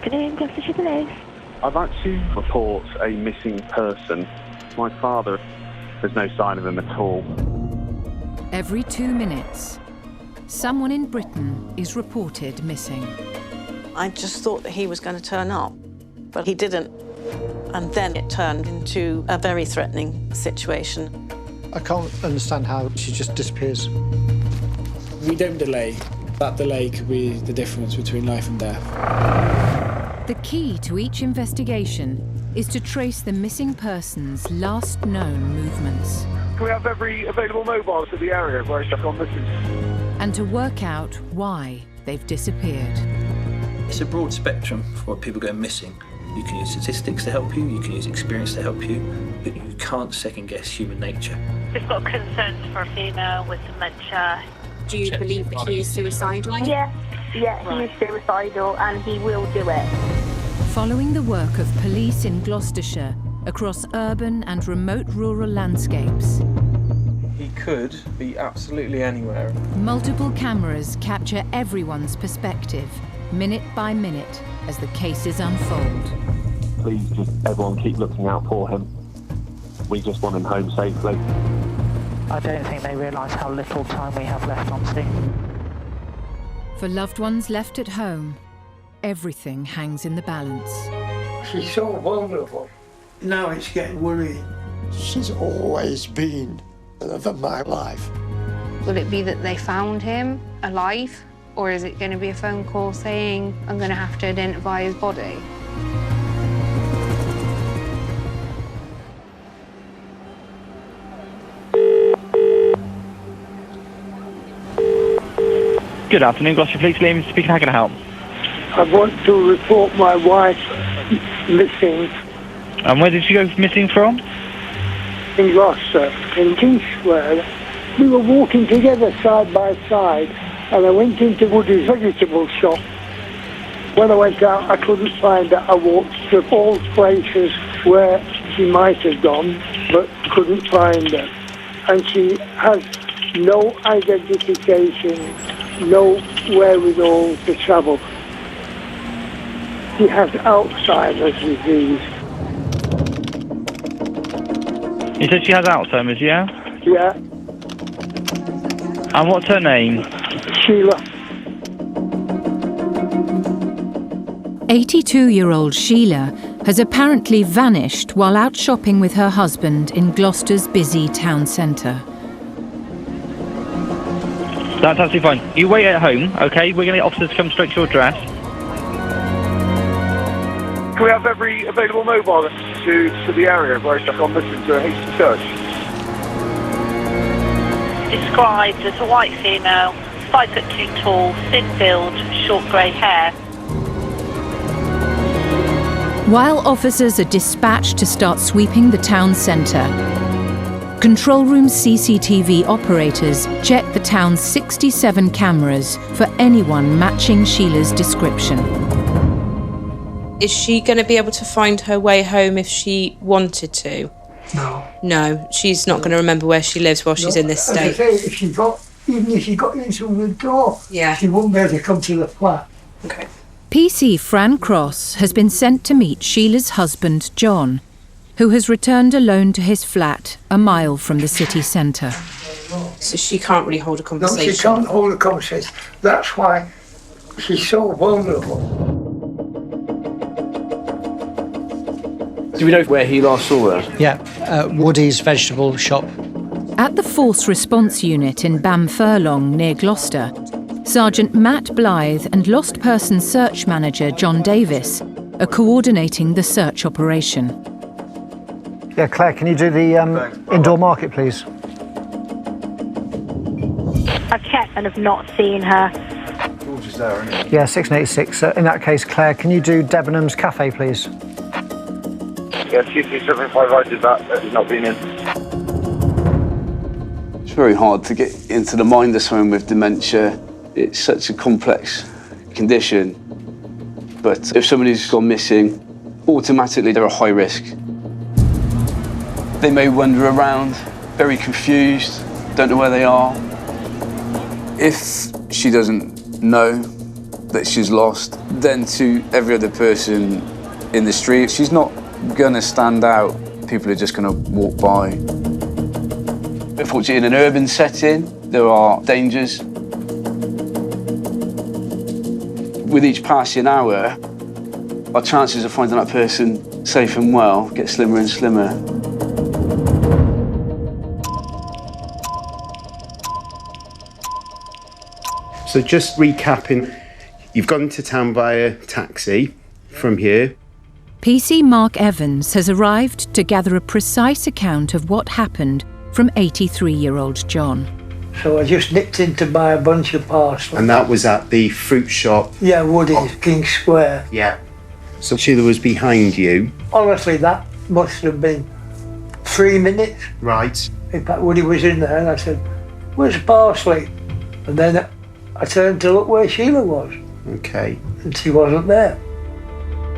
afternoon, Gloucestershire Police. I'd like to report a missing person. My father, there's no sign of him at all. Every 2 minutes, someone in Britain is reported missing. I just thought that he was going to turn up, but he didn't. And then it turned into a very threatening situation. I can't understand how she just disappears. We don't delay. That delay could be the difference between life and death. The key to each investigation is to trace the missing person's last known movements. Can we have every available mobile to the area where it's on missing? And to work out why they've disappeared. It's a broad spectrum for people going missing. You can use statistics to help you, you can use experience to help you, but you can't second guess human nature. We've got concerns for a female with dementia. Do you believe that he is suicidal? Yeah, he is suicidal and he will do it. Following the work of police in Gloucestershire across urban and remote rural landscapes. He could be absolutely anywhere. Multiple cameras capture everyone's perspective, minute by minute, as the cases unfold. Please just everyone keep looking out for him. We just want him home safely. I don't think they realise how little time we have left on scene. For loved ones left at home, everything hangs in the balance. She's so vulnerable. Now it's getting worrying. She's always been the love of my life. Will it be that they found him alive? Or is it going to be a phone call saying, I'm going to have to identify his body? Good afternoon, Gloucestershire Police. Liam speaking. How can I help? I want to report my wife missing. And where did she go missing from? In Gloucester, in Kingswell. We were walking together side by side, and I went into Woody's vegetable shop. When I went out, I couldn't find her. I walked to all places where she might have gone, but couldn't find her. And she has no identification, no wherewithal to travel. She has Alzheimer's disease. You said she has Alzheimer's, yeah? Yeah. And what's her name? Sheila. 82-year-old Sheila has apparently vanished while out shopping with her husband in Gloucester's busy town centre. That's absolutely fine. You wait at home, OK? We're going to get officers to come straight to your address. Can we have every available mobile to the area where it's on missing to a hasty search? Described as a white female, 5'2" tall, thin build, short grey hair. While officers are dispatched to start sweeping the town centre, control room CCTV operators check the town's 67 cameras for anyone matching Sheila's description. Is she going to be able to find her way home if she wanted to? No. No, she's not going to remember where she lives while she's in this state. As I say, even if she got into the door, she wouldn't be able to come to the flat. Okay. PC Fran Cross has been sent to meet Sheila's husband, John, who has returned alone to his flat a mile from the city centre. So she can't really hold a conversation? No, she can't hold a conversation. That's why she's so vulnerable. Do we know where he last saw her? Yeah, Woody's vegetable shop. At the Force Response Unit in Bamfurlong near Gloucester, Sergeant Matt Blythe and Lost Person Search Manager John Davis are coordinating the search operation. Yeah, Claire, can you do the indoor market, please? I've checked and have not seen her. George is there, isn't he? Yeah, 686. In that case, Claire, can you do Debenham's Cafe, please? Yeah, CC75, I did that. He's not been in. It's very hard to get into the mind of someone with dementia. It's such a complex condition. But if somebody's gone missing, automatically they're a high risk. They may wander around, very confused, don't know where they are. If she doesn't know that she's lost than to every other person in the street. She's not going to stand out. People are just going to walk by. Unfortunately, in an urban setting, there are dangers. With each passing hour, our chances of finding that person safe and well get slimmer and slimmer. So just recapping, you've gone to town via taxi from here. PC Mark Evans has arrived to gather a precise account of what happened from 83-year-old John. So I just nipped in to buy a bunch of parsley. And that was at the fruit shop? Yeah, Woody's, King Square. Yeah. So Sheila was behind you? Honestly, that must have been 3 minutes. Right. In fact, Woody was in there and I said, "Where's the parsley?" And then I turned to look where Sheila was. Okay. And she wasn't there.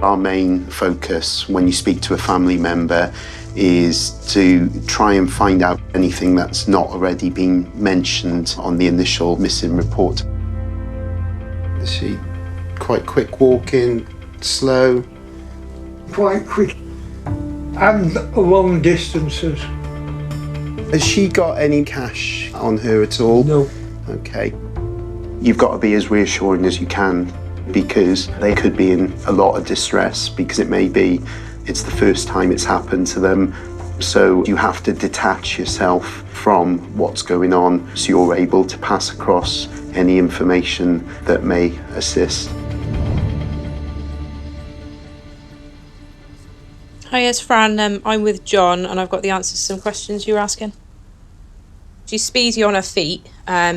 Our main focus when you speak to a family member is to try and find out anything that's not already been mentioned on the initial missing report. Is she quite quick walking, slow? Quite quick and long distances. Has she got any cash on her at all? No. Okay. You've got to be as reassuring as you can, because they could be in a lot of distress, because it may be it's the first time it's happened to them. So you have to detach yourself from what's going on so you're able to pass across any information that may assist. Hi, it's Fran. I'm with John and I've got the answers to some questions you were asking. She's speedy on her feet.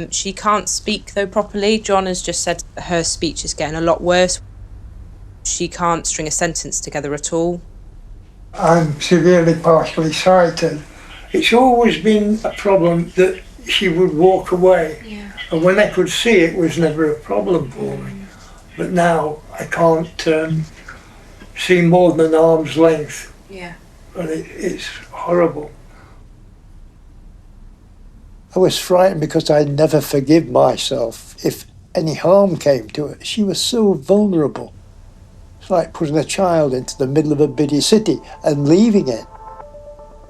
She can't speak though properly. John has just said her speech is getting a lot worse. She can't string a sentence together at all. I'm severely partially sighted. It's always been a problem that she would walk away. Yeah. And when I could see it was never a problem for me. But now I can't see more than arm's length. Yeah. And it's horrible. I was frightened because I'd never forgive myself if any harm came to her. She was so vulnerable. It's like putting a child into the middle of a busy city and leaving it.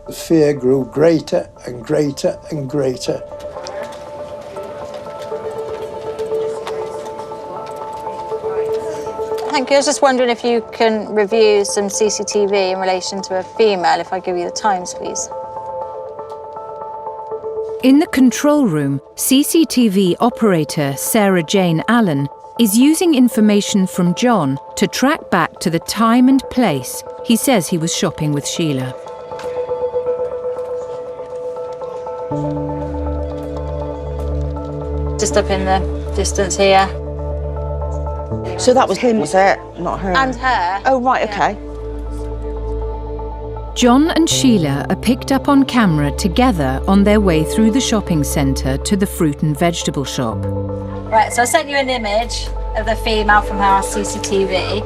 The fear grew greater and greater and greater. Thank you. I was just wondering if you can review some CCTV in relation to a female, if I give you the times, please. In the control room, CCTV operator Sarah Jane Allen is using information from John to track back to the time and place he says he was shopping with Sheila. Just up in the distance here. So that was him, was it? Not her? And her. Oh, right, okay. John and Sheila are picked up on camera together on their way through the shopping centre to the fruit and vegetable shop. Right, so I sent you an image of the female from our CCTV.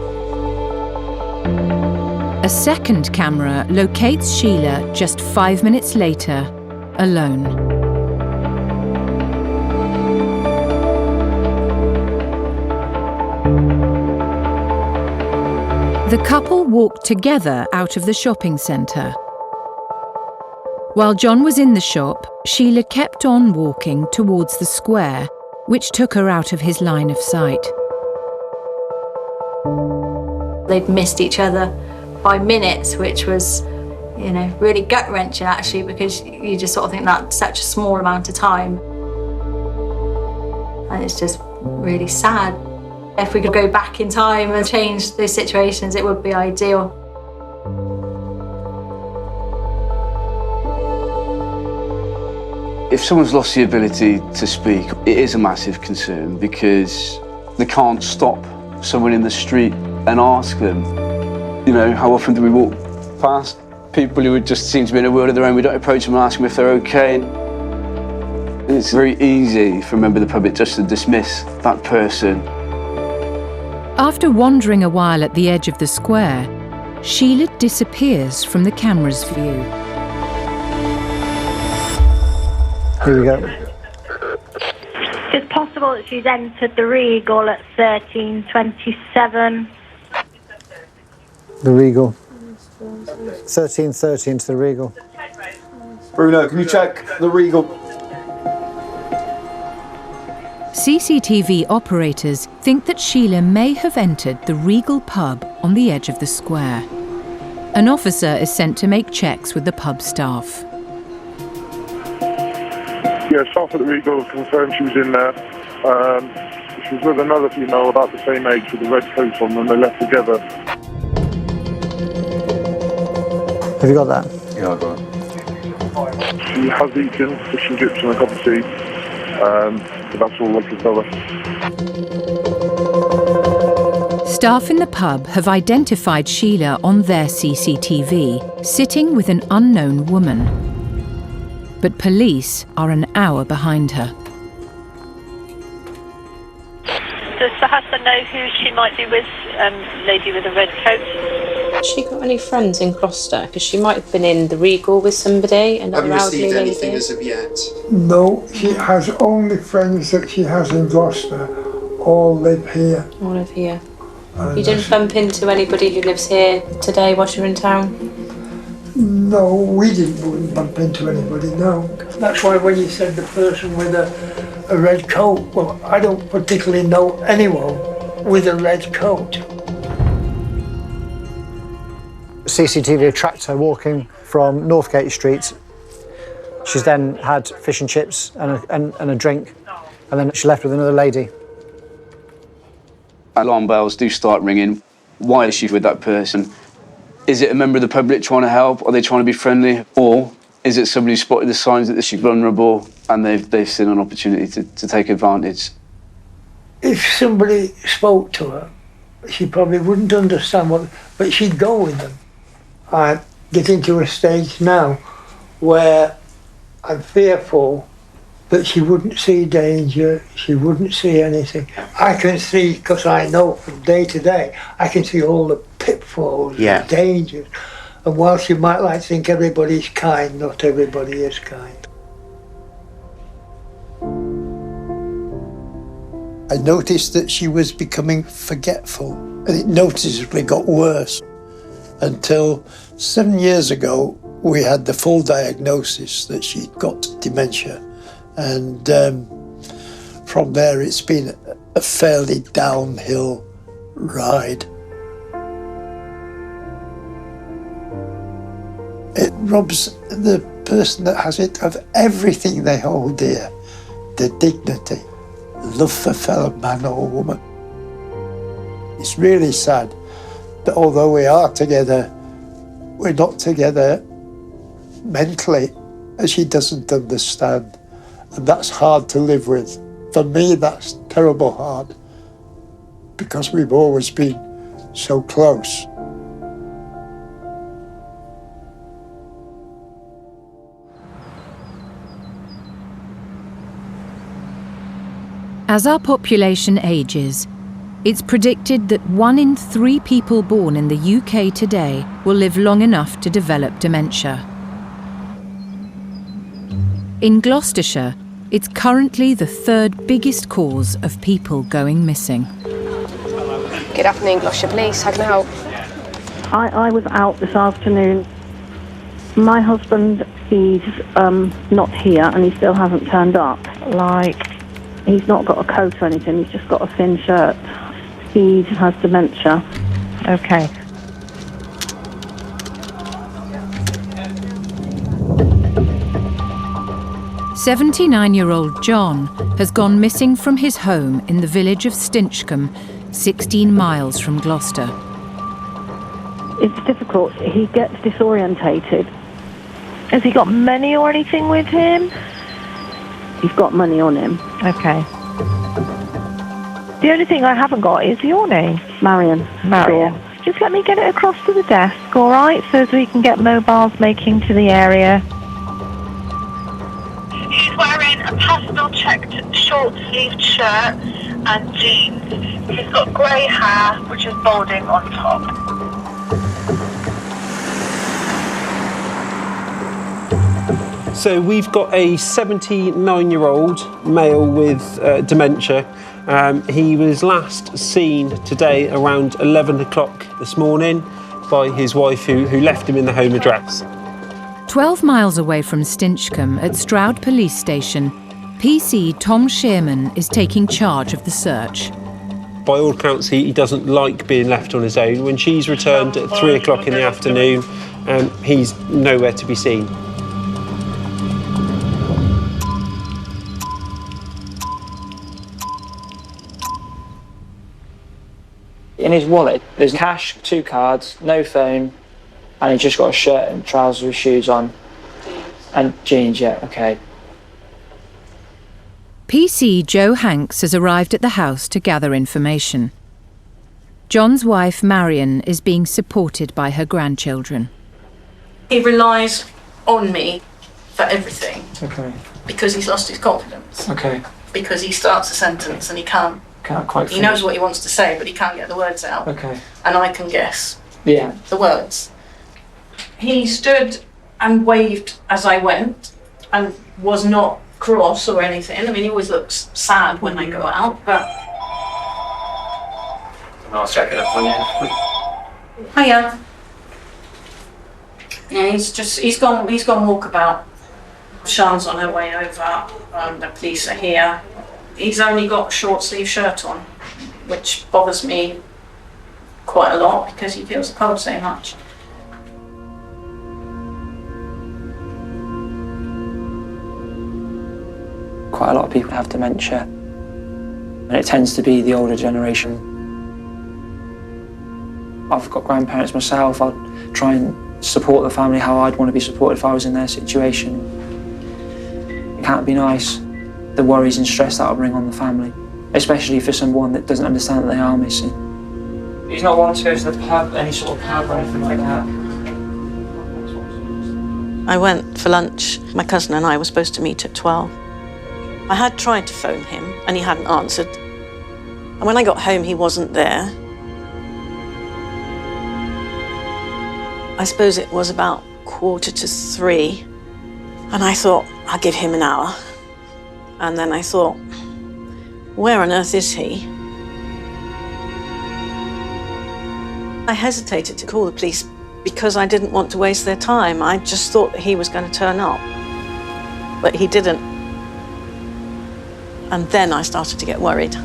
A second camera locates Sheila just 5 minutes later, alone. The couple walked together out of the shopping centre. While John was in the shop, Sheila kept on walking towards the square, which took her out of his line of sight. They'd missed each other by minutes, which was, you know, really gut-wrenching actually, because you just sort of think that's such a small amount of time. And it's just really sad. If we could go back in time and change those situations, it would be ideal. If someone's lost the ability to speak, it is a massive concern, because they can't stop someone in the street and ask them. You know, how often do we walk past people who would just seem to be in a world of their own? We don't approach them and ask them if they're okay. And it's very easy for a member of the public just to dismiss that person. After wandering a while at the edge of the square, Sheila disappears from the camera's view. Here we go. It's possible that she's entered the Regal at 13:27. The Regal. 13:30 into the Regal. Bruno, can you check the Regal? CCTV operators think that Sheila may have entered the Regal pub on the edge of the square. An officer is sent to make checks with the pub staff. Yeah, staff at the Regal confirmed she was in there. She was with another female about the same age with a red coat on when they left together. Have you got that? Yeah, I got it. She has eaten fish and chips and a cup of tea. But that's all I can tell her. Staff in the pub have identified Sheila on their CCTV, sitting with an unknown woman. But police are an hour behind her. Does the husband know who she might be with, lady with a red coat? Has she got any friends in Gloucester? Because she might have been in the Regal with somebody, another elderly lady. Anything as of yet? No, she has only friends that she has in Gloucester. All live here. All live here. You didn't bump into anybody who lives here today whilst you were in town? No, we wouldn't bump into anybody, no. That's why when you said the person with a red coat, well, I don't particularly know anyone with a red coat. CCTV tracked her walking from Northgate Street. She's then had fish and chips and a drink, and then she left with another lady. Alarm bells do start ringing. Why is she with that person? Is it a member of the public trying to help? Are they trying to be friendly? Or is it somebody who spotted the signs that she's vulnerable and they've seen an opportunity to take advantage? If somebody spoke to her, she probably wouldn't understand but she'd go with them. I'm getting to a stage now where I'm fearful that she wouldn't see danger, she wouldn't see anything. I can see, because I know from day to day, I can see all the pitfalls and dangers. And whilst you might like to think everybody's kind, not everybody is kind. I noticed that she was becoming forgetful, and it noticeably got worse. Until 7 years ago, we had the full diagnosis that she'd got dementia. And from there, it's been a fairly downhill ride. It robs the person that has it of everything they hold dear, their dignity, love for fellow man or woman. It's really sad that although we are together, we're not together mentally, and she doesn't understand. And that's hard to live with. For me, that's terrible hard, because we've always been so close. As our population ages, it's predicted that 1 in 3 people born in the UK today will live long enough to develop dementia. In Gloucestershire, it's currently the 3rd biggest cause of people going missing. Good afternoon, Gloucestershire Police. How can I help? I was out this afternoon. My husband, he's not here and he still hasn't turned up. Like, he's not got a coat or anything, he's just got a thin shirt. He has dementia. Okay. "79-year-old John has gone missing from his home in the village of Stinchcombe, 16 miles from Gloucester. It's difficult. He gets disorientated. Has he got money or anything with him? He's got money on him. Okay. The only thing I haven't got is your name. Marion. Marion. Sure. Just let me get it across to the desk, all right, so as we can get mobiles making to the area. He's wearing a pastel-checked short-sleeved shirt and jeans. He's got grey hair, which is balding on top. So we've got a 79-year-old male with dementia. He was last seen today around 11 o'clock this morning by his wife who left him in the home address. 12 miles away from Stinchcombe at Stroud Police Station, PC Tom Shearman is taking charge of the search. By all accounts, he doesn't like being left on his own. When she's returned at 3 o'clock in the afternoon, he's nowhere to be seen. In his wallet, there's cash, 2 cards, no phone, and he's just got a shirt and trousers with shoes on. And jeans, yeah, okay. PC Joe Hanks has arrived at the house to gather information. John's wife, Marion, is being supported by her grandchildren. He relies on me for everything. Okay. Because he's lost his confidence. Okay. Because he starts a sentence and he can't quite he knows what he wants to say, but he can't get the words out. Okay. And I can guess Yeah. the words. He stood and waved as I went and was not cross or anything. I mean, he always looks sad when I go out, but... I'll check it up on you. Hiya. Yeah, he's gone walkabout. Sean's on her way over. The police are here. He's only got a short sleeve shirt on, which bothers me quite a lot because he feels the cold so much. Quite a lot of people have dementia, and it tends to be the older generation. I've got grandparents myself. I'd try and support the family how I'd want to be supported if I was in their situation. It can't be nice, the worries and stress that'll bring on the family, especially for someone that doesn't understand that they are missing. He's not one to go to the pub, any sort of pub or anything like that. I went for lunch. My cousin and I were supposed to meet at 12. I had tried to phone him and he hadn't answered. And when I got home, he wasn't there. I suppose it was about 2:45. And I thought, I'll give him an hour. And then I thought, where on earth is he? I hesitated to call the police because I didn't want to waste their time. I just thought that he was going to turn up. But he didn't. And then I started to get worried.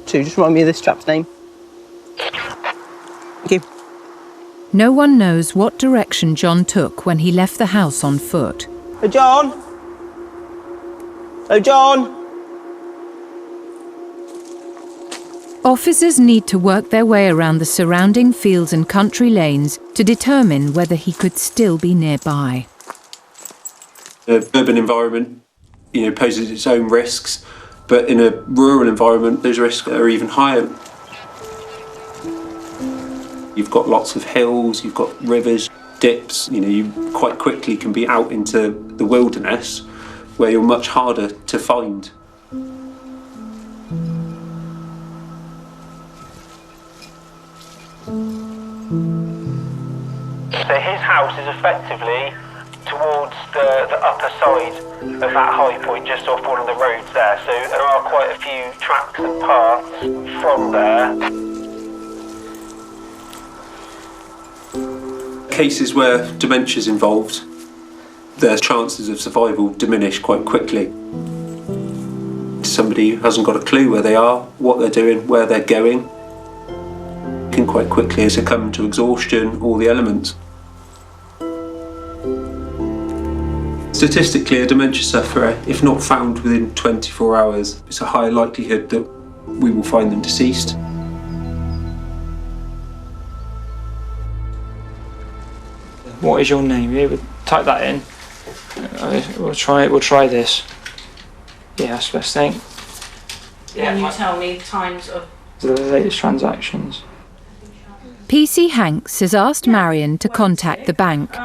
Just remind me of this chap's name. Thank you. No one knows what direction John took when he left the house on foot. Oh, John! Oh, John! Officers need to work their way around the surrounding fields and country lanes to determine whether he could still be nearby. The urban environment, poses its own risks, but in a rural environment, those risks are even higher. You've got lots of hills, you've got rivers, dips. You quite quickly can be out into the wilderness where you're much harder to find. So his house is effectively towards the upper side of that high point, just off one of the roads there. So there are quite a few tracks and paths from there. Cases where dementia is involved, their chances of survival diminish quite quickly. Somebody who hasn't got a clue where they are, what they're doing, where they're going, can quite quickly succumb to exhaustion, all the elements. Statistically, a dementia sufferer, if not found within 24 hours, it's a higher likelihood that we will find them deceased. What is your name? Yeah, we'll type that in. We'll try this. Yeah, that's the best thing. Can you tell me times of The latest transactions. PC Hanks has asked Marion to contact the bank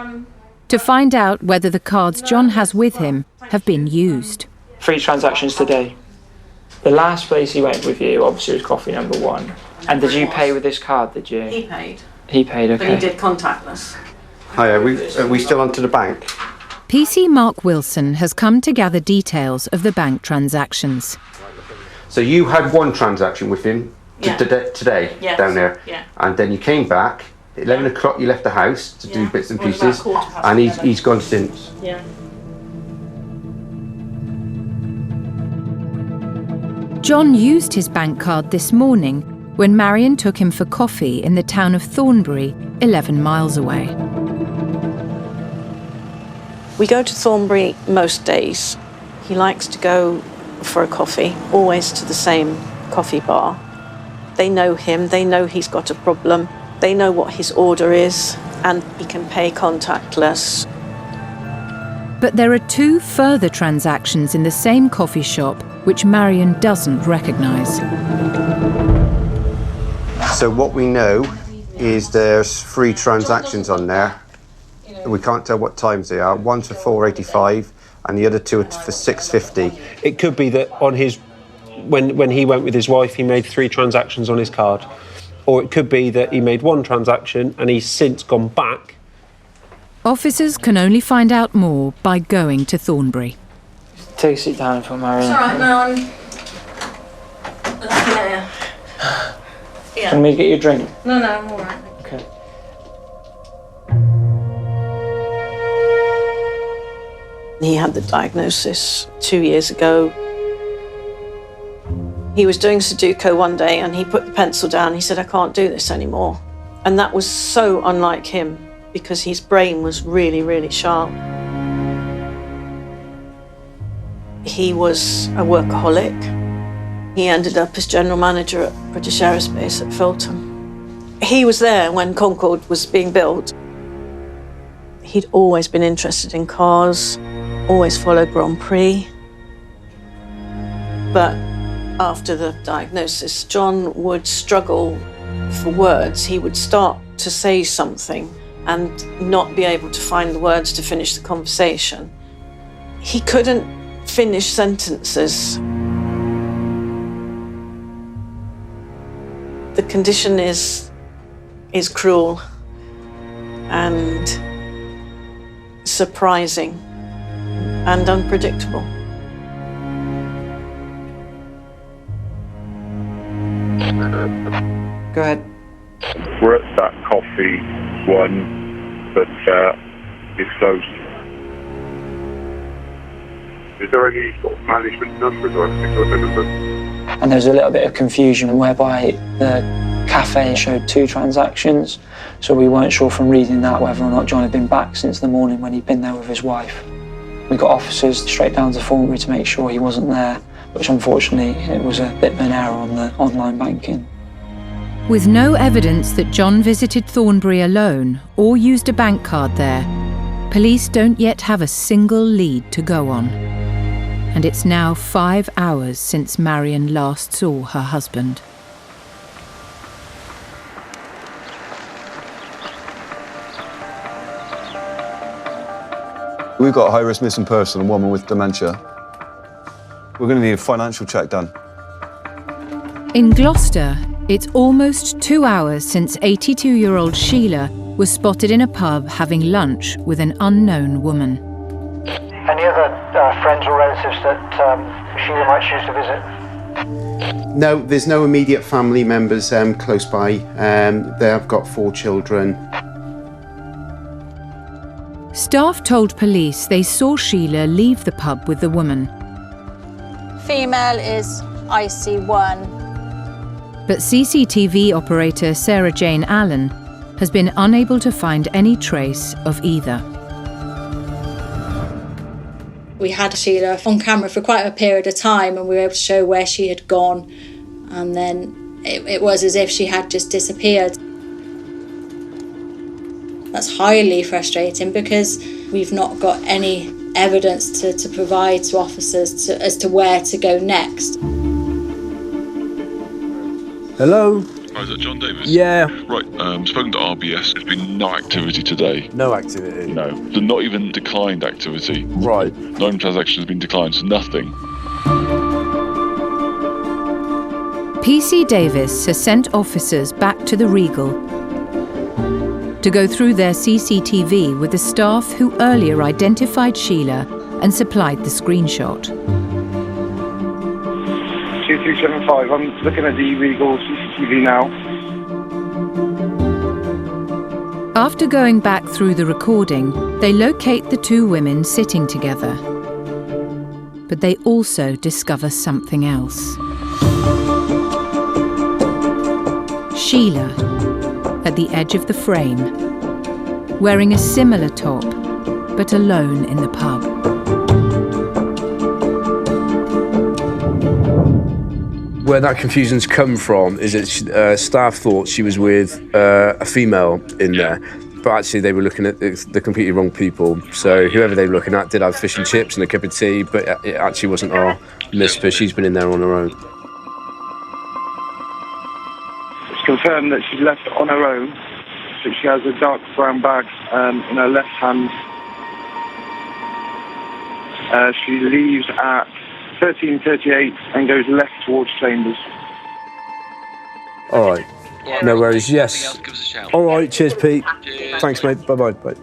to find out whether the cards John has with him have been used. 3 transactions today. The last place he went with you, obviously, was coffee number 1. And did you pay with this card, did you? He paid. He paid, okay. But he did contactless. Hi, are we still on to the bank? PC Mark Wilson has come to gather details of the bank transactions. So you had one transaction with him today Yes. down there, Yeah. and then you came back. 11 o'clock you left the house to do bits and Well, it was pieces, about 11:15. and he's gone since. Yeah. John used his bank card this morning when Marion took him for coffee in the town of Thornbury, 11 miles away. We go to Thornbury most days. He likes to go for a coffee, always to the same coffee bar. They know him, they know he's got a problem, they know what his order is, and he can pay contactless. But there are 2 further transactions in the same coffee shop which Marion doesn't recognise. So what we know is there's 3 transactions on there. We can't tell what times they are. One's for 4.85 and the other 2 are for 6.50. It could be that on his when he went with his wife, he made 3 transactions on his card, or it could be that he made 1 transaction and he's since gone back. Officers can only find out more by going to Thornbury. Take a seat down for Marion. It's all right, no, I'm looking at you. Yeah. Can we get you a drink? No, I'm all right. Okay. He had the diagnosis 2 years ago. He was doing Sudoku one day and he put the pencil down. He said, "I can't do this anymore." And that was so unlike him because his brain was really, really sharp. He was a workaholic. He ended up as general manager at British Aerospace at Fulton. He was there when Concorde was being built. He'd always been interested in cars, always followed Grand Prix. But after the diagnosis, John would struggle for words. He would start to say something and not be able to find the words to finish the conversation. He couldn't finish sentences. The condition is cruel and surprising and unpredictable. Go ahead. We're at that coffee one, but it's closed. Is there any sort of management numbers or anything? And there was a little bit of confusion whereby the cafe showed 2 transactions, so we weren't sure from reading that whether or not John had been back since the morning when he'd been there with his wife. We got officers straight down to Thornbury to make sure he wasn't there, which unfortunately it was a bit of an error on the online banking. With no evidence that John visited Thornbury alone or used a bank card there, police don't yet have a single lead to go on. And it's now 5 hours since Marion last saw her husband. We've got a high-risk missing person, a woman with dementia. We're going to need a financial check done. In Gloucester, it's almost 2 hours since 82-year-old Sheila was spotted in a pub having lunch with an unknown woman. Any other friends or relatives that Sheila might choose to visit? No, there's no immediate family members close by. They have got 4 children. Staff told police they saw Sheila leave the pub with the woman. Female is IC1. But CCTV operator Sarah Jane Allen has been unable to find any trace of either. We had Sheila on camera for quite a period of time and we were able to show where she had gone, and then it was as if she had just disappeared. That's highly frustrating because we've not got any evidence to provide to officers as to where to go next. Hello? Hi, is that John Davis? Yeah. Right, spoken to RBS. There's been no activity today. No activity? No. So not even declined activity. Right. No transaction has been declined, so nothing. PC Davis has sent officers back to the Regal to go through their CCTV with the staff who earlier identified Sheila and supplied the screenshot. 2375, I'm looking at the Regal CCTV now. After going back through the recording, they locate the two women sitting together. But they also discover something else. Sheila, at the edge of the frame, wearing a similar top, but alone in the pub. Where that confusion's come from is that staff thought she was with a female in there, but actually they were looking at the completely wrong people. So whoever they were looking at did have fish and chips and a cup of tea, but it actually wasn't our Miss, but she's been in there on her own. It's confirmed that she's left on her own, so she has a dark brown bag in her left hand. She leaves at 13:38 and goes left towards Chambers. All right. No worries. Yes. All right. Cheers, Pete. Thanks, mate. Bye-bye. Bye.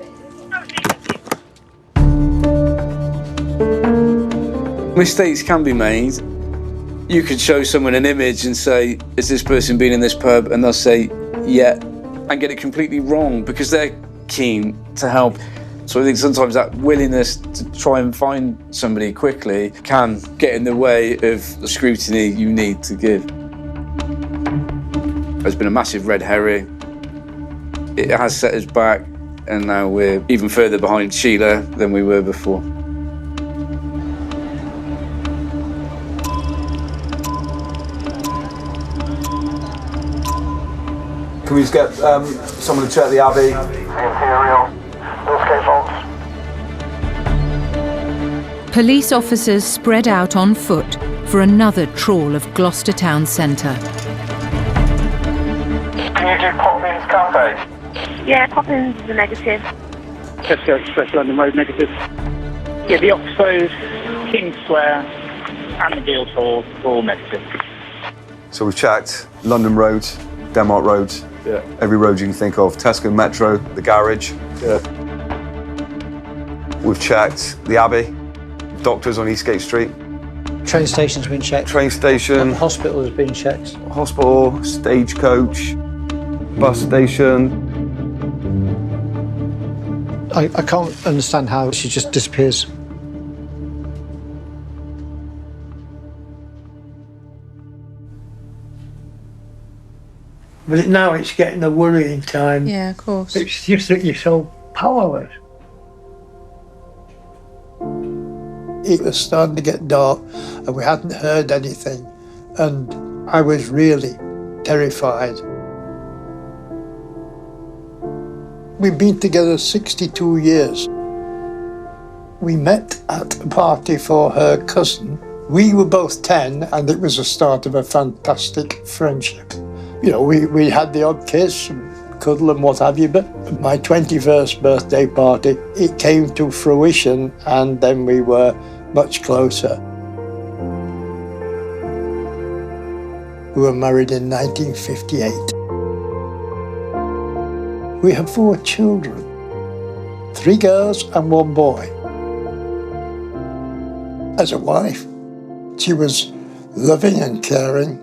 Mistakes can be made. You could show someone an image and say, "Has this person been in this pub?" And they'll say, "Yeah," and get it completely wrong because they're keen to help. So I think sometimes that willingness to try and find somebody quickly can get in the way of the scrutiny you need to give. There's been a massive red herring. It has set us back, and now we're even further behind Sheila than we were before. Can we just get someone to check the Abbey? Imperial, Northgate Vaults. Police officers spread out on foot for another trawl of Gloucester town centre. Can you do Poppins Cafe? Yeah, Poppins is a negative. Tesco Express London Road negative. Yeah, the Oxbows, King Square and the Guildhall all negative. So we've checked London Road, Denmark Road, every road you can think of, Tesco Metro, the garage. We've checked the Abbey, doctors on Eastgate Street. Train station's been checked. Train station. The hospital has been checked. Hospital, stagecoach, bus station. I can't understand how she just disappears. But now it's getting a worrying time. Yeah, of course. It's just that you're so powerless. It was starting to get dark and we hadn't heard anything. And I was really terrified. We've been together 62 years. We met at a party for her cousin. We were both 10 and it was the start of a fantastic friendship. You know, we had the odd kiss, and cuddle and what have you, but my 21st birthday party, it came to fruition and then we were much closer. We were married in 1958. We have 4 children, 3 girls and 1 boy. As a wife, she was loving and caring,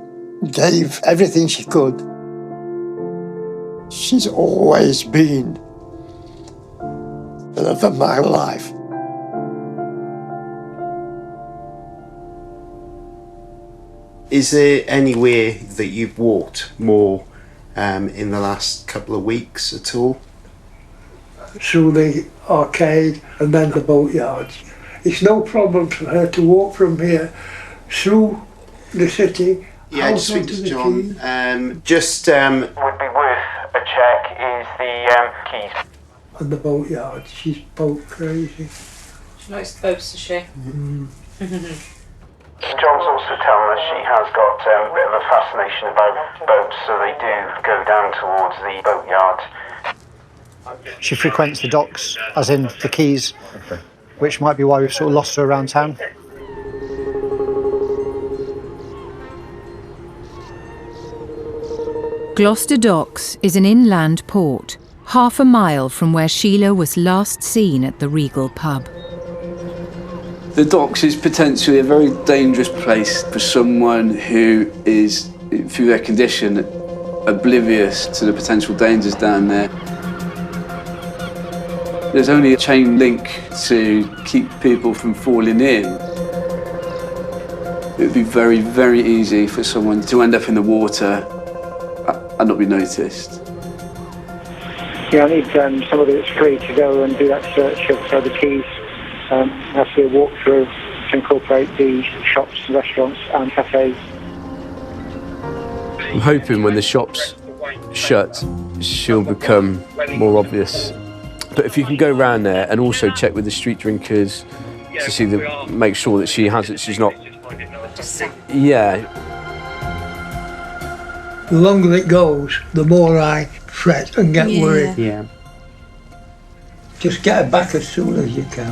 gave everything she could. She's always been the love of my life. Is there anywhere that you've walked more in the last couple of weeks at all? Through the arcade and then the boatyards. It's no problem for her to walk from here through the city. Yeah, just speak to John. Just would be worth a check is the keys. And the boatyard. She's boat crazy. She likes boats, does she? John's also telling us she has got a bit of a fascination about boats, so they do go down towards the boatyard. She frequents the docks, as in the quays, which might be why we've sort of lost her around town. Gloucester Docks is an inland port, half a mile from where Sheila was last seen at the Regal pub. The docks is potentially a very dangerous place for someone who is, through their condition, oblivious to the potential dangers down there. There's only a chain link to keep people from falling in. It would be very, very easy for someone to end up in the water and not be noticed. Yeah, I need somebody that's free to go and do that search of the keys. Has to be a walkthrough to incorporate the shops, restaurants and cafes. I'm hoping when the shop's shut, she'll become more obvious. But if you can go around there and also check with the street drinkers to see make sure that she has it, she's not. Yeah. The longer it goes, the more I fret and get worried. Yeah. Just get her back as soon as you can.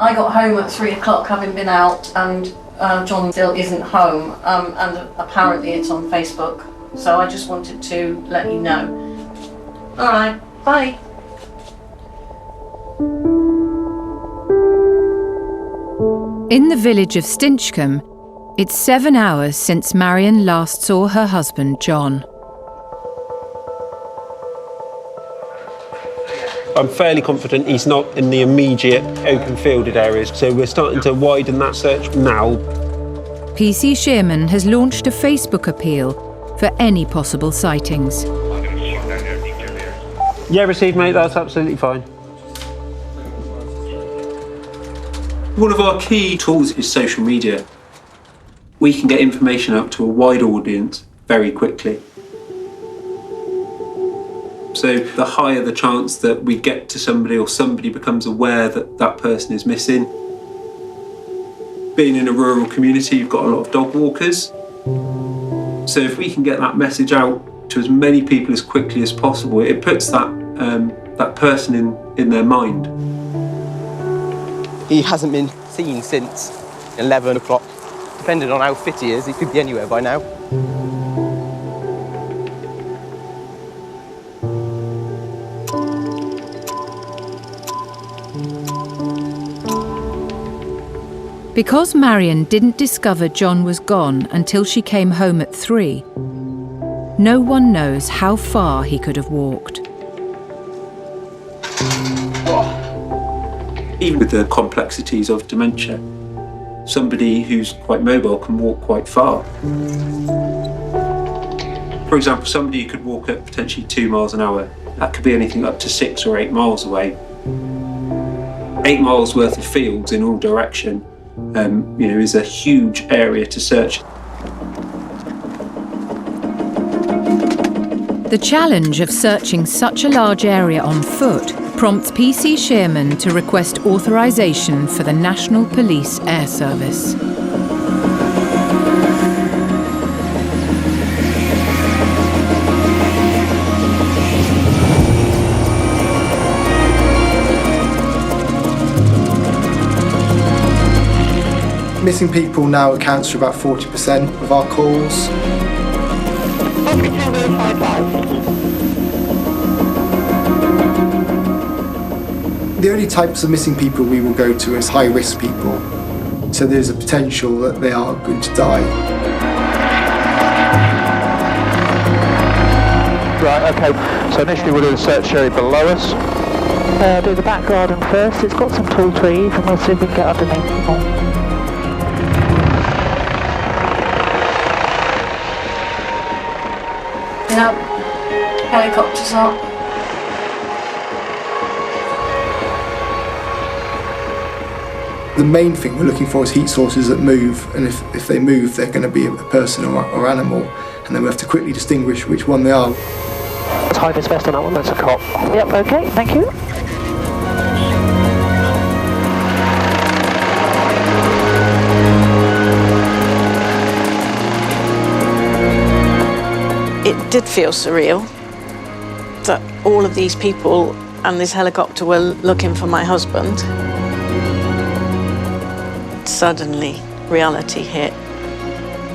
I got home at 3 o'clock having been out, and John still isn't home, and apparently it's on Facebook, so I just wanted to let you know. Alright, bye. In the village of Stinchcombe, it's 7 hours since Marion last saw her husband John. I'm fairly confident he's not in the immediate open fielded areas, so we're starting to widen that search now. PC Shearman has launched a Facebook appeal for any possible sightings. Yeah, received, mate, that's absolutely fine. One of our key tools is social media. We can get information out to a wide audience very quickly. So the higher the chance that we get to somebody or somebody becomes aware that that person is missing. Being in a rural community, you've got a lot of dog walkers. So if we can get that message out to as many people as quickly as possible, it puts that person in their mind. He hasn't been seen since 11 o'clock. Depending on how fit he is, he could be anywhere by now. Because Marion didn't discover John was gone until she came home at 3, no one knows how far he could have walked. Even with the complexities of dementia, somebody who's quite mobile can walk quite far. For example, somebody who could walk at potentially 2 miles an hour, that could be anything up to 6 or 8 miles away. 8 miles worth of fields in all direction, is a huge area to search. The challenge of searching such a large area on foot prompts PC Shearman to request authorisation for the National Police Air Service. Missing people now accounts for about 40% of our calls. The only types of missing people we will go to is high-risk people. So there's a potential that they are going to die. Right, okay, so initially we'll do the search area below us. Do the back garden first, it's got some tall trees and we'll see if we can get underneath them all. Yep, helicopters up. The main thing we're looking for is heat sources that move, and if they move, they're going to be a person or animal, and then we have to quickly distinguish which one they are. Time is best on that one, that's a cop. Yep, okay, thank you. It did feel surreal that all of these people and this helicopter were looking for my husband. Suddenly, reality hit.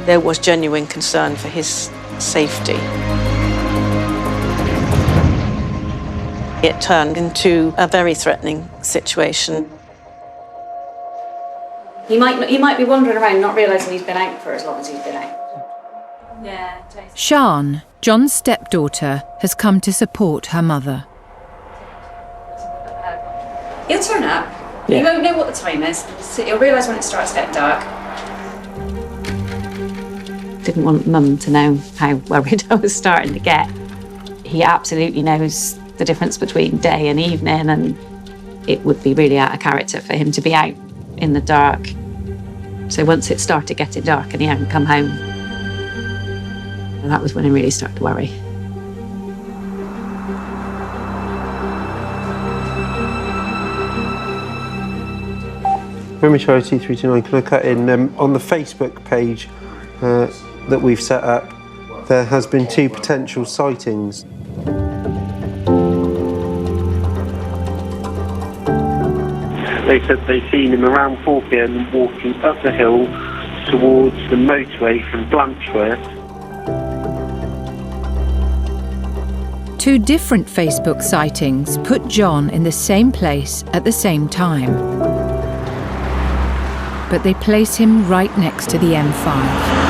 There was genuine concern for his safety. It turned into a very threatening situation. He might be wandering around not realising he's been out for as long as he's been out. Yeah. Sian, John's stepdaughter, has come to support her mother. He'll turn up. Yeah. He won't know what the time is. He'll realise when it starts to get dark. Didn't want Mum to know how worried I was starting to get. He absolutely knows the difference between day and evening, and it would be really out of character for him to be out in the dark. So once it started getting dark and he hadn't come home, that was when I really started to worry. Memory Charity 329, can I cut in? On the Facebook page that we've set up, there has been 2 potential sightings. They said they'd seen him around 4 p.m. walking up the hill towards the motorway from Blanchworth. 2 different Facebook sightings put John in the same place at the same time. But they place him right next to the M5.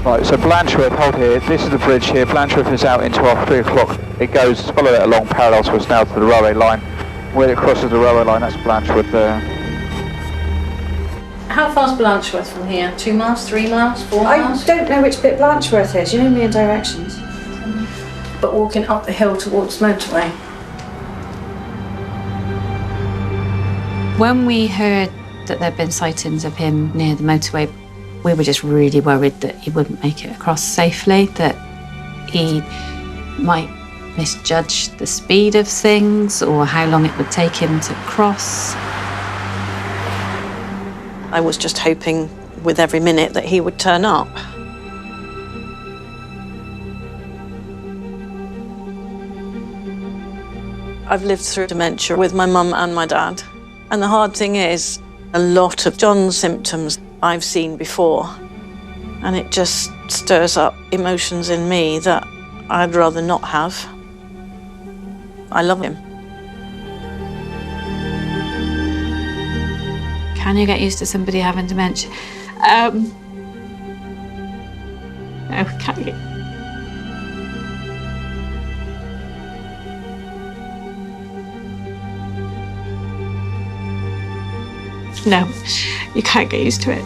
Right, so Blanchworth, hold here. This is the bridge here. Blanchworth is out into our 3 o'clock. It goes, follow it along parallel to us now to the railway line. When it crosses the railway line, that's Blanchworth there. How far's Blanchworth from here? 2 miles, 3 miles, 4 miles? I don't know which bit Blanchworth is. You know me in directions. But walking up the hill towards motorway. When we heard that there'd been sightings of him near the motorway, we were just really worried that he wouldn't make it across safely, that he might misjudge the speed of things or how long it would take him to cross. I was just hoping with every minute that he would turn up. I've lived through dementia with my mum and my dad. And the hard thing is, a lot of John's symptoms I've seen before. And it just stirs up emotions in me that I'd rather not have. I love him. Can you get used to somebody having dementia? No, can't you? No, you can't get used to it.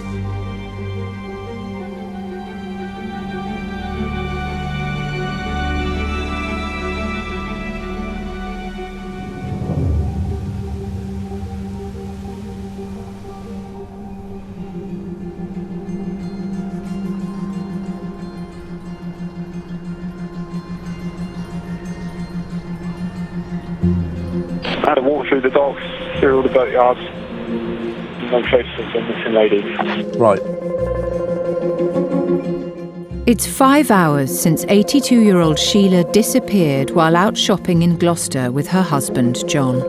I had a walk through the docks, through all the boatyards. No traces of the missing lady. Right. It's 5 hours since 82-year-old Sheila disappeared while out shopping in Gloucester with her husband, John.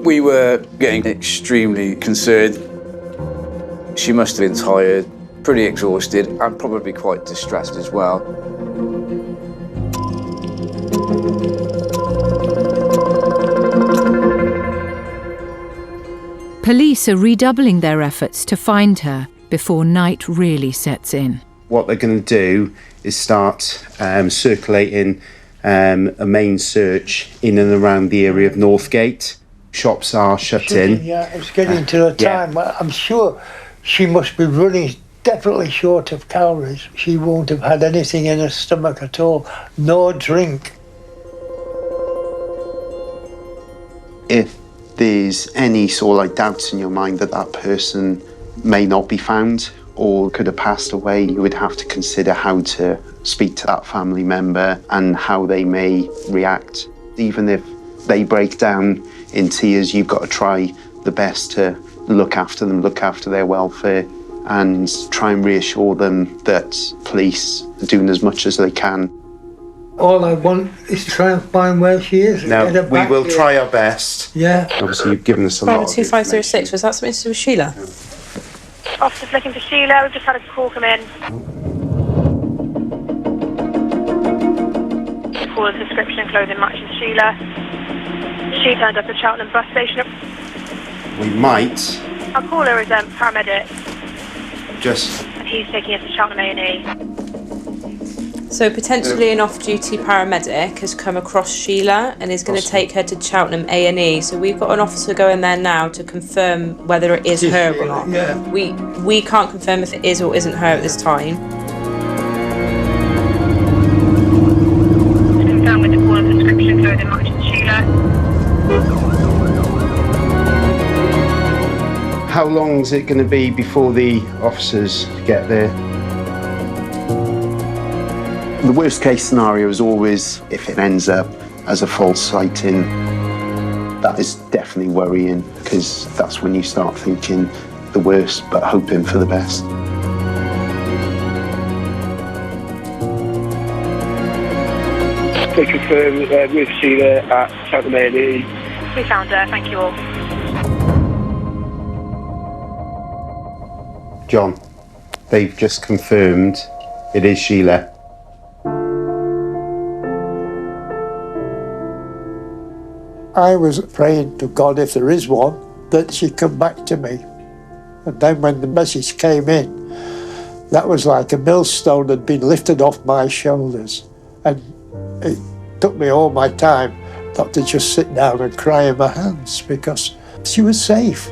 We were getting extremely concerned. She must have been tired, pretty exhausted, and probably quite distressed as well. Police are redoubling their efforts to find her before night really sets in. What they're going to do is start circulating a main search in and around the area of Northgate. Shops are shut in. Yeah, it's getting to the time. I'm sure she must be running definitely short of calories. She won't have had anything in her stomach at all, no drink. If there's any sort of like doubts in your mind that that person may not be found or could have passed away, you would have to consider how to speak to that family member and how they may react. Even if they break down in tears, you've got to try the best to look after them, look after their welfare, and try and reassure them that police are doing as much as they can. All I want is to try and find where she is. No, Get her we back will here. try our best. Yeah. Obviously, you've given us a lot Private of 2506, was that something to do with Sheila? Officers looking for Sheila. We've just had a call come in. Call of description and clothing matches Sheila. She turned up at Cheltenham bus station. We might Our caller is paramedic, just... and he's taking us to Cheltenham A&E. So potentially an off-duty paramedic has come across Sheila and is going to take her to Cheltenham A&E. So we've got an officer going there now to confirm whether it is her or not. Yeah. We can't confirm if it is or isn't her at this time. Confirm with the call of description clothing matches Sheila. How long is it going to be before the officers get there? The worst case scenario is always if it ends up as a false sighting. That is definitely worrying, because that's when you start thinking the worst but hoping for the best. They confirm with Sheila at Cheltenham A&E. We found her. Thank you all. John, they've just confirmed it is Sheila. I was praying to God, if there is one, that she'd come back to me. And then when the message came in, that was like a millstone had been lifted off my shoulders. And it took me all my time not to just sit down and cry in my hands, because she was safe.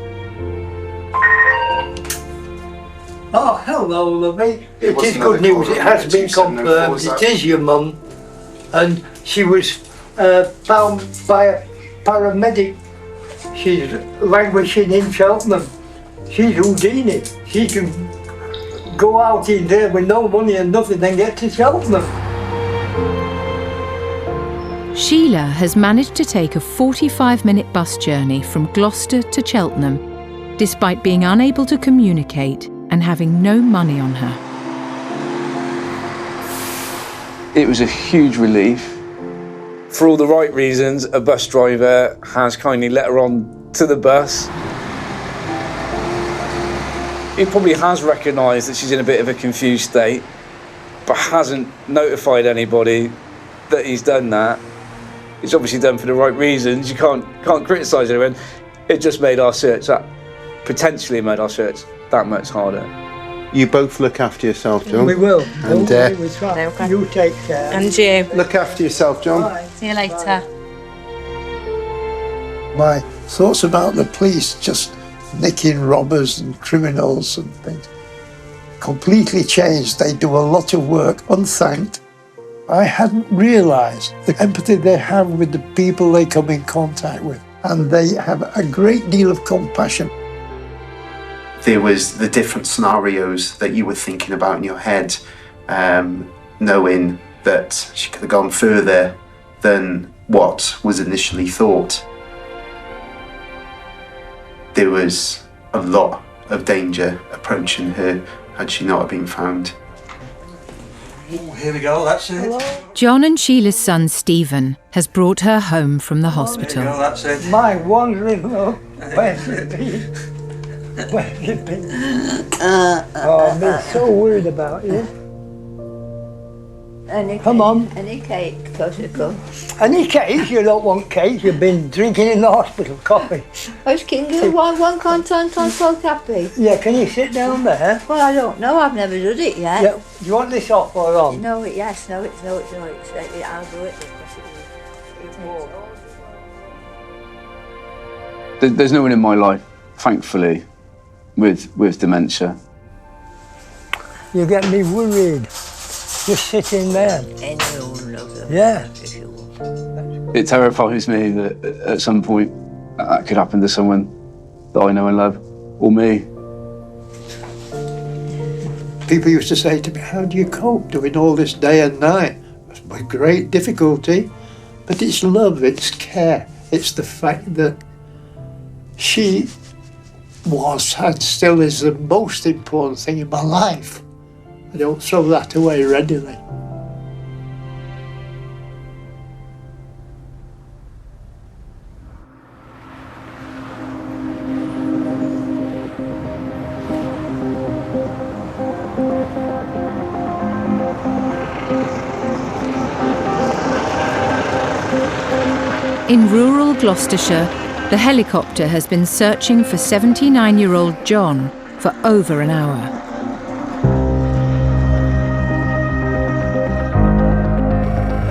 Oh, hello, lovey. It is good news. It has been confirmed. It is your mum. And she was found by a paramedic. She's languishing in Cheltenham. She's Houdini. She can go out in there with no money and nothing, then get to Cheltenham. Sheila has managed to take a 45-minute bus journey from Gloucester to Cheltenham, despite being unable to communicate and having no money on her. It was a huge relief. For all the right reasons, a bus driver has kindly let her on to the bus. He probably has recognised that she's in a bit of a confused state, but hasn't notified anybody that he's done that. It's obviously done for the right reasons. You can't criticise anyone. It just made our search, potentially made our search that much harder. You both look after yourself, John. We will. And We try. You take care. And you. look after yourself, John. Bye. See you later. My thoughts about the police just nicking robbers and criminals and things completely changed. They do a lot of work unthanked. I hadn't realised the empathy they have with the people they come in contact with, and they have a great deal of compassion. There was the different scenarios that you were thinking about in your head, knowing that she could have gone further than what was initially thought. There was a lot of danger approaching her had she not been found. Here we go, that's it. John and Sheila's son Stephen has brought her home from the hospital. That's it. My wandering love, where's it been? Where's it been? Oh, I've been so worried about you. Come on. Any cake, Toshiko. Any cake? You don't want cake. You've been drinking in the hospital coffee. Where's Kingu? One canton so happy. Yeah, can you sit down there? Well, I don't know. I've never done it yet. Yeah. Do you want this off or on? No, yes, no, it's I'll do it because it's warm. There's no one in my life, thankfully, with dementia. You get me worried. Just sitting there. Yeah. It terrifies me that at some point that could happen to someone that I know and love, or me. People used to say to me, how do you cope doing all this day and night? With great difficulty. But it's love, it's care. It's the fact that she was and still is the most important thing in my life. I don't throw that away readily. In rural Gloucestershire, the helicopter has been searching for 79-year-old John for over an hour.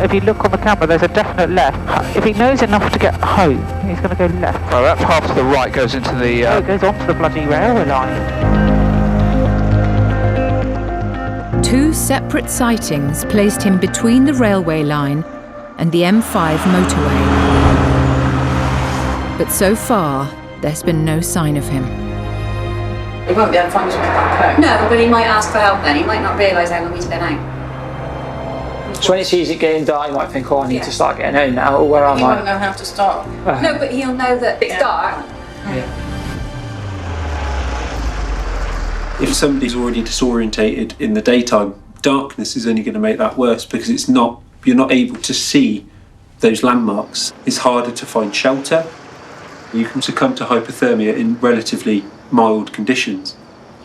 If you look on the camera, there's a definite left. If he knows enough to get home, he's going to go left. Oh, that half to the right goes into the... Oh, it goes onto the bloody railway line. Two separate sightings placed him between the railway line and the M5 motorway. But so far, there's been no sign of him. He won't be able to find his way back home. No, but he might ask for help then. He might not realise how long he's been out. So when he sees it getting dark, he might think, oh, I need to start getting home now, or where am He I? won't know how to start. No, but he'll know that it's dark. If somebody's already disorientated in the daytime, darkness is only going to make that worse because you're not able to see those landmarks. It's harder to find shelter. You can succumb to hypothermia in relatively mild conditions.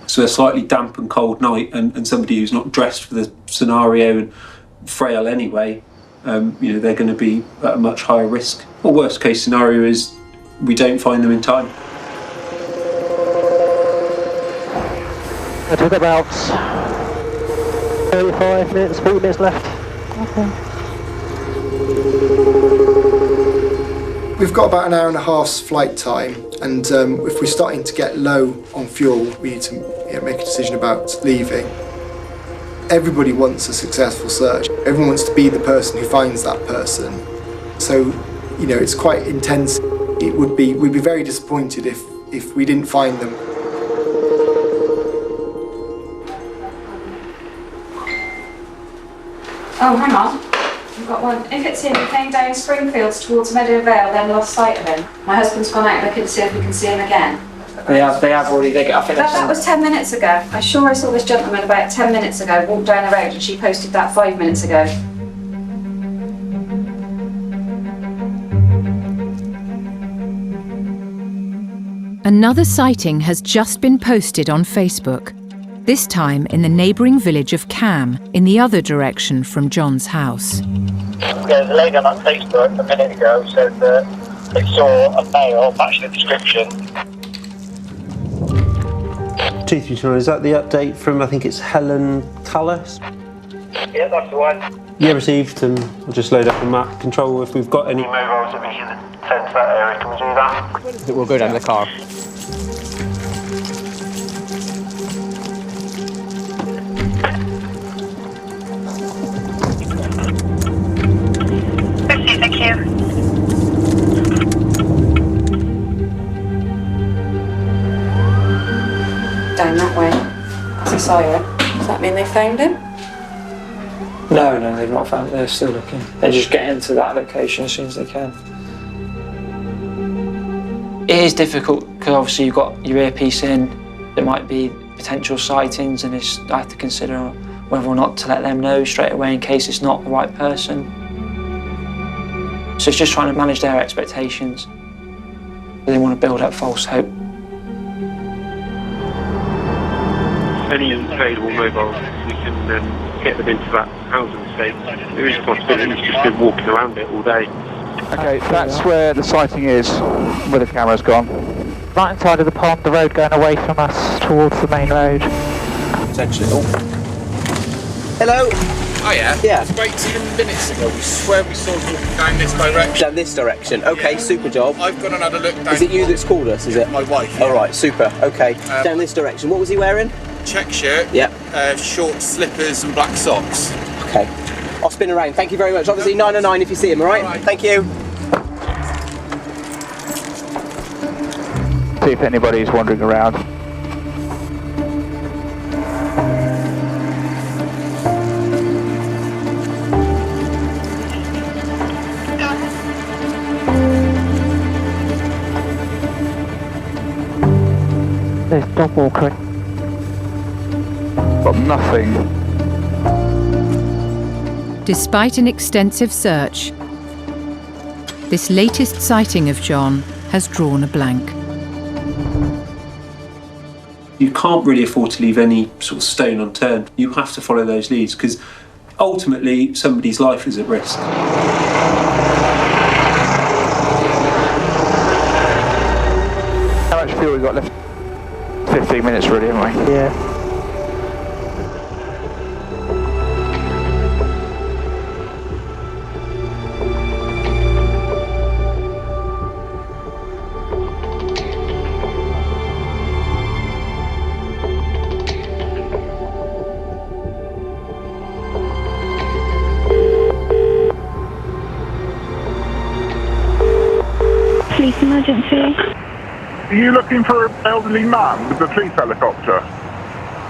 So a slightly damp and cold night and somebody who's not dressed for the scenario and frail anyway, they're going to be at a much higher risk. Or worst case scenario is we don't find them in time. I took about 35 minutes, 40 minutes left. Okay. We've got about an hour and a half's flight time, and if we're starting to get low on fuel, we need to make a decision about leaving. Everybody wants a successful search. Everyone wants to be the person who finds that person. So, it's quite intense. We'd be very disappointed if we didn't find them. Oh, hang on. We've got one. If it's him, he came down Springfields towards Meadow Vale, then lost sight of him. My husband's gone out looking to see if we can see him again. They have already, I think That was 10 minutes ago. I'm sure I saw this gentleman about 10 minutes ago walk down the road and she posted that 5 minutes ago. Another sighting has just been posted on Facebook, this time in the neighbouring village of Cam, in the other direction from John's house. There's a lady on that Facebook a minute ago said that they saw a male matching the description. 239, is that the update from, I think it's Helen Tallis? Yeah, that's the one. Yeah, received, and I'll just load up the map control if we've got any. Move over to be in the 10 to that area, can we do that? We'll go down to the car. Thank you. Down that way. That's a siren. Does that mean they found him? No, they've not found it. They're still looking. They just get into that location as soon as they can. It is difficult because obviously you've got your earpiece in. There might be potential sightings, and I have to consider whether or not to let them know straight away in case it's not the right person. So it's just trying to manage their expectations. They want to build up false hope. Any available mobiles, we can get them into that housing estate. There is a possibility he's just been walking around it all day. Okay, that's where the sighting is, where the camera's gone. Right inside of the pond, the road going away from us towards the main road. Potentially. Hello. Oh yeah? Yeah. About 10 minutes ago, we swear we saw him walking down this direction. Down this direction. Okay, Yeah. super job. I've gone and had a look down. Is it you that's called us, is it? My wife. All right, super. Okay. Down this direction. What was he wearing? Check shirt. Yep. Short slippers and black socks. Okay. I'll spin around. Thank you very much. Obviously 909 if you see him, all right? Thank you. See if anybody's wandering around. dog walker. Got nothing. Despite an extensive search, this latest sighting of John has drawn a blank. You can't really afford to leave any sort of stone unturned. You have to follow those leads because ultimately somebody's life is at risk. How much fuel we got left? 15 minutes really, haven't we? Yeah. Police emergency. Are you looking for an elderly man with a police helicopter?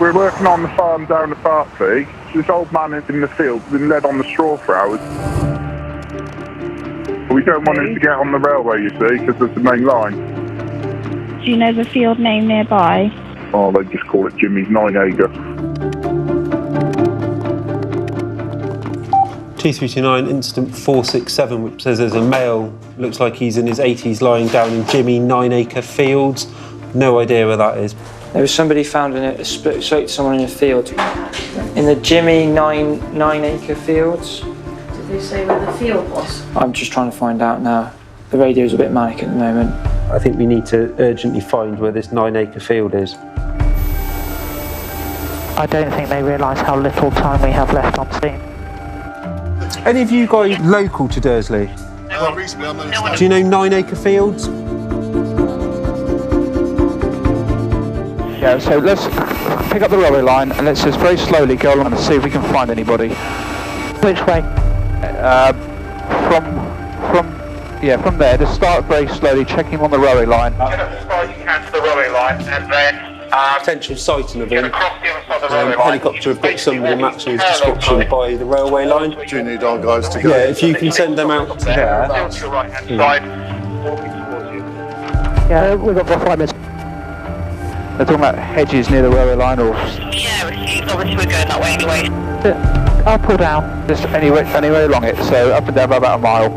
We're working on the farm down at Bartley. This old man is in the field, been led on the straw for hours. We don't want him to get on the railway, you see, because there's the main line. Do you know the field name nearby? Oh, they just call it Jimmy's 9-acre. T329 incident 467, which says there's a male, looks like he's in his 80s, lying down in Jimmy 9-acre fields. No idea where that is. There was somebody found in a split straight to someone in a field. In the Jimmy 9-acre fields. Did they say where the field was? I'm just trying to find out now. The radio's a bit manic at the moment. I think we need to urgently find where this 9-acre field is. I don't think they realise how little time we have left on scene. Any of you guys local to Dursley? Do you know 9-acre fields? Yeah, so let's pick up the railway line and let's just very slowly go along and see if we can find anybody. Which way? From there. Just start very slowly, checking on the railway line. Get up as far as you can to the railway line, and then potential sighting of him. across the other side of the railway line. Helicopter have got somebody matching his description by the railway line. Do you need our guys to go? Yeah, if you can send them out there. To your right-hand side, walking towards you. Yeah, we've got 5 minutes. They're talking about hedges near the railway line, or Yeah, obviously we're going that way anyway. Up or down? just anywhere along it. So up and down by about a mile.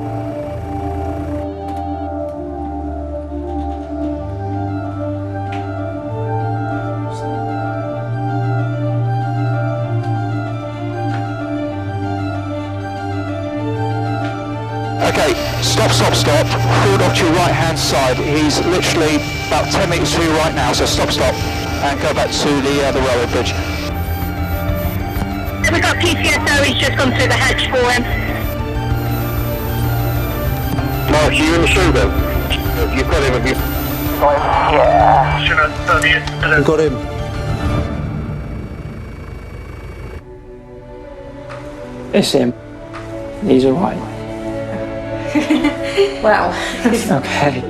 Okay, stop. Forward off to your right-hand side. He's literally about 10 metres to your right now, so stop, and go back to the railway bridge. We've got PCSO, he's just gone through the hedge for him. Mark, are you in the show then? You've got him, have you? Yeah. Should have done it. We've got him. It's him. He's alright. Well. Okay.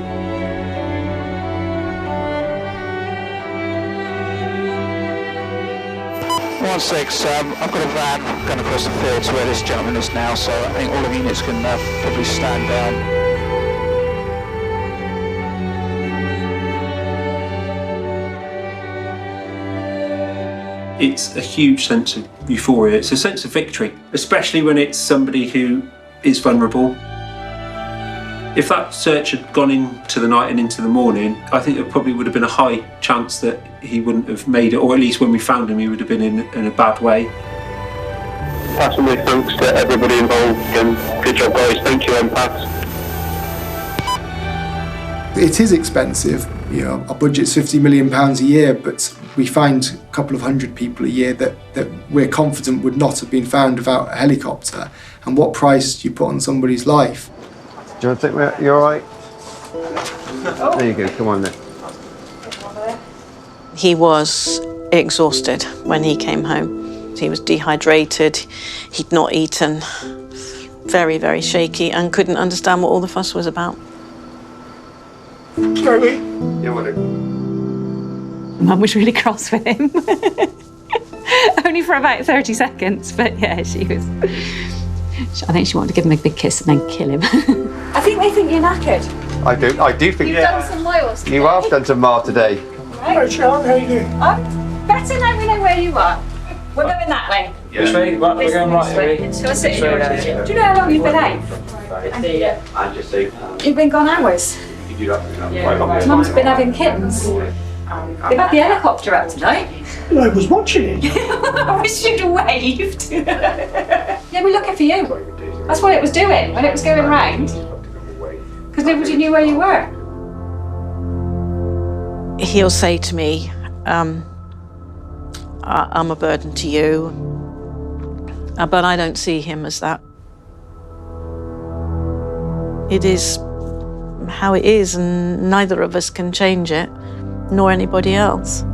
One six. I've got a van going across the field to where this gentleman is now, so I think all the units can probably stand down. It's a huge sense of euphoria. It's a sense of victory, especially when it's somebody who is vulnerable. If that search had gone into the night and into the morning, I think there probably would have been a high chance that he wouldn't have made it, or at least when we found him, he would have been in a bad way. Passing my thanks to everybody involved, and good job, guys. Thank you, empaths. It is expensive. You know, our budget's £50 million a year, but we find a couple of hundred people a year that we're confident would not have been found without a helicopter. And what price do you put on somebody's life? Do you want to take me out? You all right? There you go. Come on then. He was exhausted when he came home. He was dehydrated, he'd not eaten, very, very shaky, and couldn't understand what all the fuss was about. Mum was really cross with him. Only for about 30 seconds, but yeah, she was. I think she wanted to give him a big kiss and then kill him. I think they think you're knackered. I do think You've done some miles today. you have done some miles today. Hello, Sean, how you doing? I'm better now we know where you are. We're going that way. Which way? Right, we're going right, are we? So I sit in your chair. Do you know how long you've been out? You've been gone hours. Mum's been having kittens. They've had the helicopter up tonight. I was watching it. I wish you'd have waved. Yeah, we're looking for you. That's what it was doing when it was going round. Because nobody knew where you were. He'll say to me, I'm a burden to you, but I don't see him as that. It is how it is, and neither of us can change it, nor anybody else.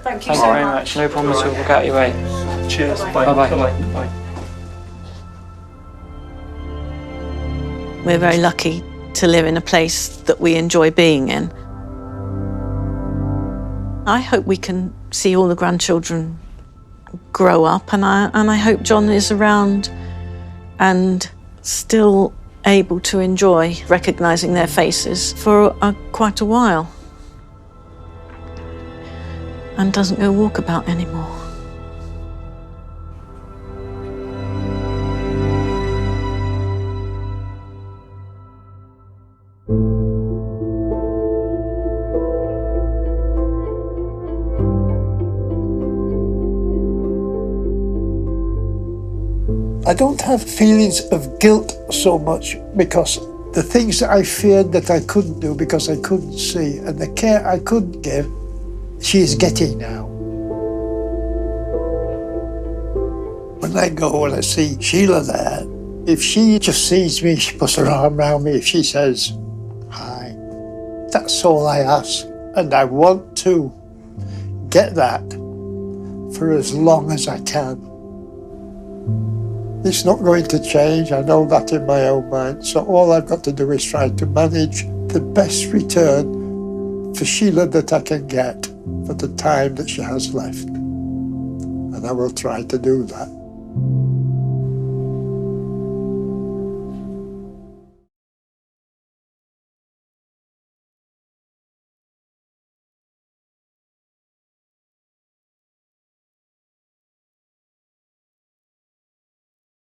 Thank you Thanks very much. No problem at all. Look out your way. Cheers. Bye-bye. Bye. We're very lucky to live in a place that we enjoy being in. I hope we can see all the grandchildren grow up, and I hope John is around and still able to enjoy recognising their faces for quite a while and doesn't go walkabout anymore. I don't have feelings of guilt so much because the things that I feared that I couldn't do because I couldn't see, and the care I couldn't give, she is getting now. When I go and I see Sheila there, if she just sees me, she puts her arm around me, if she says, hi, that's all I ask. And I want to get that for as long as I can. It's not going to change, I know that in my own mind, so all I've got to do is try to manage the best return for Sheila that I can get for the time that she has left. And I will try to do that.